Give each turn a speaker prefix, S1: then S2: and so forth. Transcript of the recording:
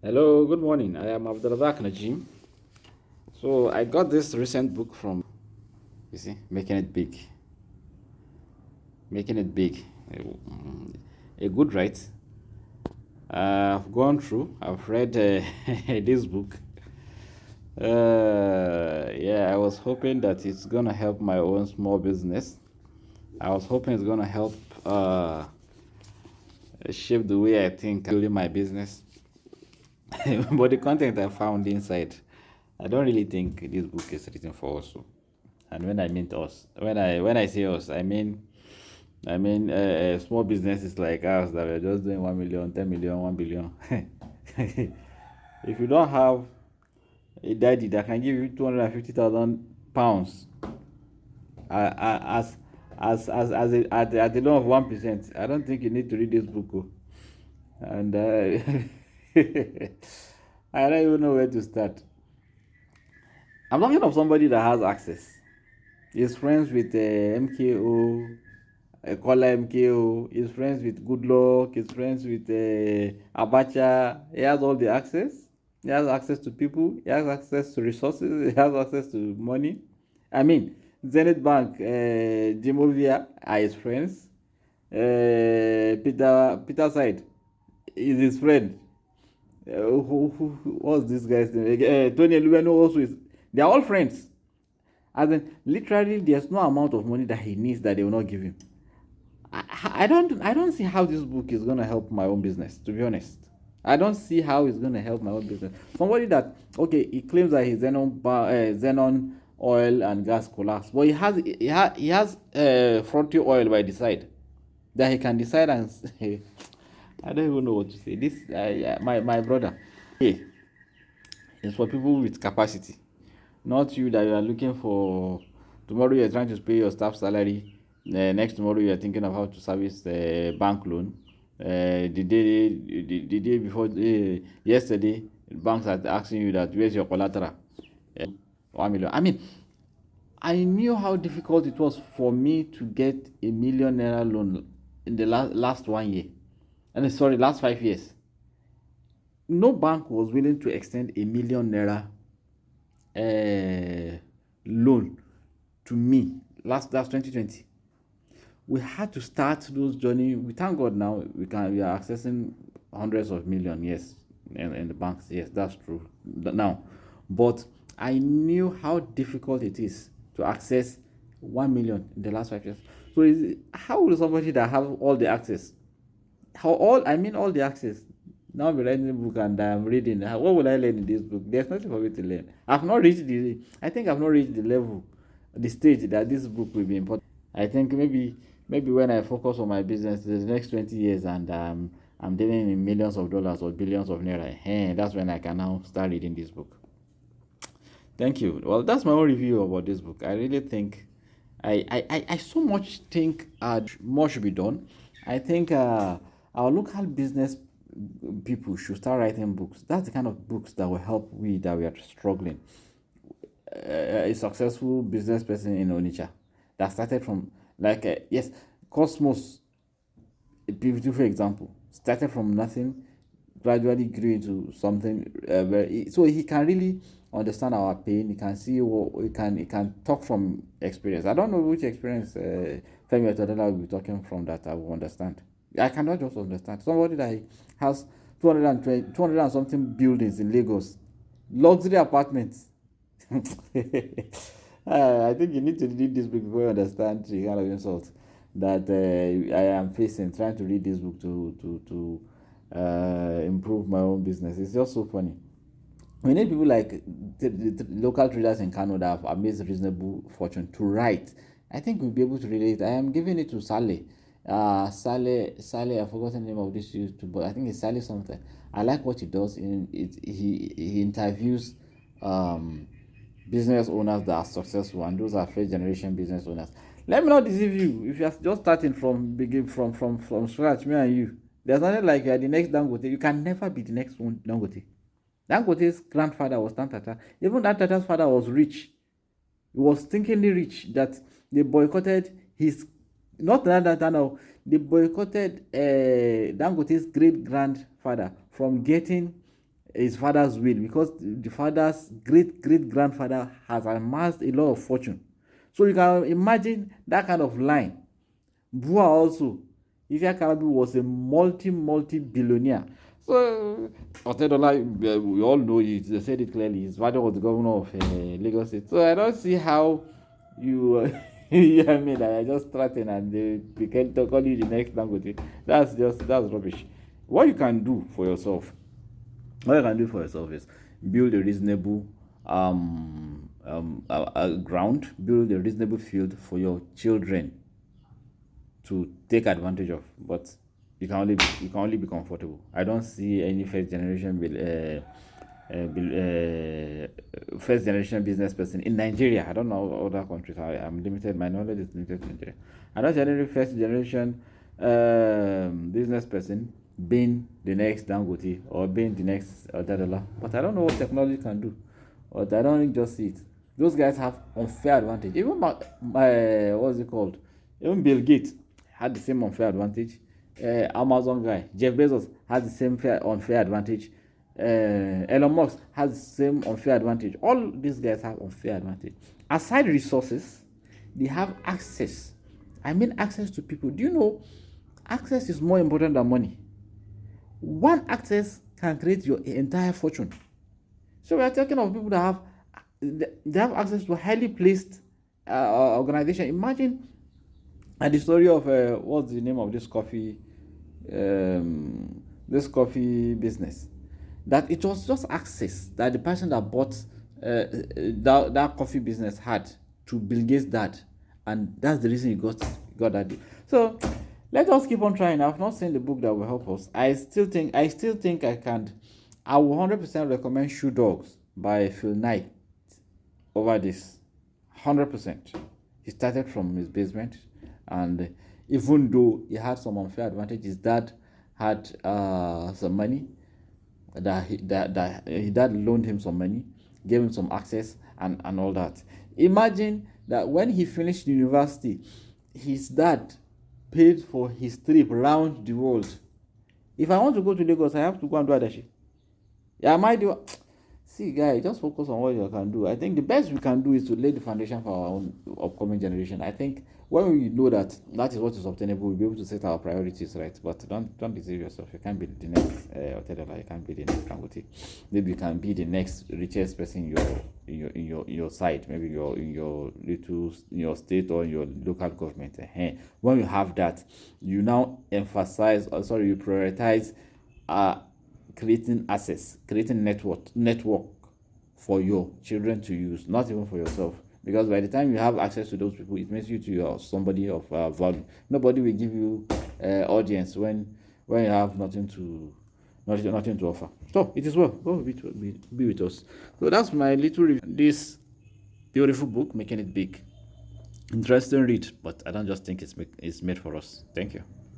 S1: Hello, good morning. I am Abdulrazak Najim. So I got this recent book from, you see, making it big, a good write. I've gone through, I've read this book. Yeah, I was hoping that it's gonna help my own small business. I was hoping it's gonna help shape the way I think building my business. But the content I found inside, I don't really think this book is written for us. And when I mean us, when I say us, small businesses like us that are just doing 1 million, 10 million, 1 billion. If you don't have a daddy that can give you 250,000 pounds as at a loan of 1%, I don't think you need to read this book. Oh. And I don't even know where to start. I'm talking of somebody that has access. He's friends with MKO, Kola MKO. He's friends with Goodluck. He's friends with Abacha. He has all the access. He has access to people. He has access to resources. He has access to money. I mean, Zenith Bank, Jimovia are his friends. Peter Side is his friend. What's this guy's name? Tony Elubeno also is. They are all friends. As in, literally, there's no amount of money that he needs that they will not give him. I don't see how this book is gonna help my own business. To be honest, I don't see how it's gonna help my own business. Somebody that okay, he claims that his Xenon oil and gas collapse, but he has frontier oil by the side that he can decide and say, I don't even know what to say. This my brother. Hey, it's for people with capacity, not you that you are looking for. Tomorrow you are trying to pay your staff salary. Next tomorrow you are thinking of how to service the bank loan. The day before yesterday, banks are asking you that where's your collateral. 1 million. I mean, I knew how difficult it was for me to get a million naira loan in the last 1 year. And sorry, last 5 years. No bank was willing to extend a million naira loan to me. That's 2020. We had to start those journey. We thank God now we are accessing hundreds of million. Yes, in the banks. Yes, that's true. Now, but I knew how difficult it is to access 1 million in the last 5 years. So how will somebody that have all the access, all the access, now I'm writing a book and I'm reading. What will I learn in this book? There's nothing for me to learn. I think I've not reached the level, the stage that this book will be important. I think maybe when I focus on my business the next 20 years and I'm dealing in millions of dollars or billions of naira, that's when I can now start reading this book. Thank you. Well, that's my own review about this book. I really think I so much think more should be done. I think our local business people should start writing books. That's the kind of books that will help we that we are struggling. A successful business person in Onitsha that started from yes, Cosmos, a beautiful example, started from nothing, gradually grew into something so he can really understand our pain. He can see what he can talk from experience. I don't know which experience Femi Otedola will be talking from that I will understand. I cannot just understand somebody that has 200 and something buildings in Lagos, luxury apartments. I think you need to read this book before you understand the kind of insult that I am facing trying to read this book to improve my own business. It's just so funny. We need people like the local traders in Kano that have amassed reasonable fortune to write. I think we'll be able to relate. I am giving it to Saleh. Saleh, I've forgotten the name of this YouTube, but I think it's Saleh something. I like what he does. He interviews business owners that are successful, and those are first generation business owners. Let me not deceive you. If you're just starting from begin from scratch, me and you, there's nothing like you are the next Dangote. You can never be the next one Dangote. Dangote's grandfather was Dan Tata. Even Dan Tata's father was rich. He was thinkingly rich that they boycotted his, not Dan Tata now, they boycotted Dangote's great grandfather from getting his father's will, because the father's great grandfather has amassed a lot of fortune. So you can imagine that kind of line. Bua also, Ifya Kalabi was a multi billionaire. So Otedola, we all know it. They said it clearly. His father was the governor of Lagos State. So I don't see how you, you I mean, that I just threaten and they became to call you the next Dangote. That's rubbish. What you can do for yourself, is build a reasonable ground, build a reasonable field for your children to take advantage of. But you can only be comfortable. I don't see any first generation business person in Nigeria. I don't know other countries. I'm limited. My knowledge is limited to Nigeria. I don't see any first generation business person being the next Dangote or being the next Otedola. But I don't know what technology can do. But I don't just see it. Those guys have unfair advantage. Even what's it called? Even Bill Gates had the same unfair advantage. Amazon guy, Jeff Bezos, has the same unfair advantage. Elon Musk has the same unfair advantage. All these guys have unfair advantage. Aside resources, they have access. I mean access to people. Do you know access is more important than money? One access can create your entire fortune. So we are talking of people that have access to a highly placed organization. Imagine the story of what's the name of this coffee business, that it was just access that the person that bought that coffee business had to Bill Gates' dad, and that's the reason he got that deal. So let us keep on trying. I've not seen the book that will help us. I still think I can. I will 100% recommend Shoe Dogs by Phil Knight over this. 100%. He started from his basement, and even though he had some unfair advantages, his dad had some money that his dad loaned him some money, gave him some access and all that. Imagine that when he finished university, his dad paid for his trip around the world. If I want to go to Lagos, I have to go and do Adashi. Yeah, I might do. See, guys, just focus on what you can do. I think the best we can do is to lay the foundation for our own upcoming generation. I think when we know that is what is obtainable, we'll be able to set our priorities right. But don't deceive yourself. You can't be the next Otedola. You can't be the next Dangote. Maybe you can be the next richest person in your side. Maybe in your state or in your local government. When you have that, you now you prioritize creating access, creating network for your children to use, not even for yourself. Because by the time you have access to those people, it makes you to somebody of value. Nobody will give you audience when you have nothing to offer. So it is well. God be with us. So that's my little review. This beautiful book, Making It Big. Interesting read, but I don't just think it's made for us. Thank you.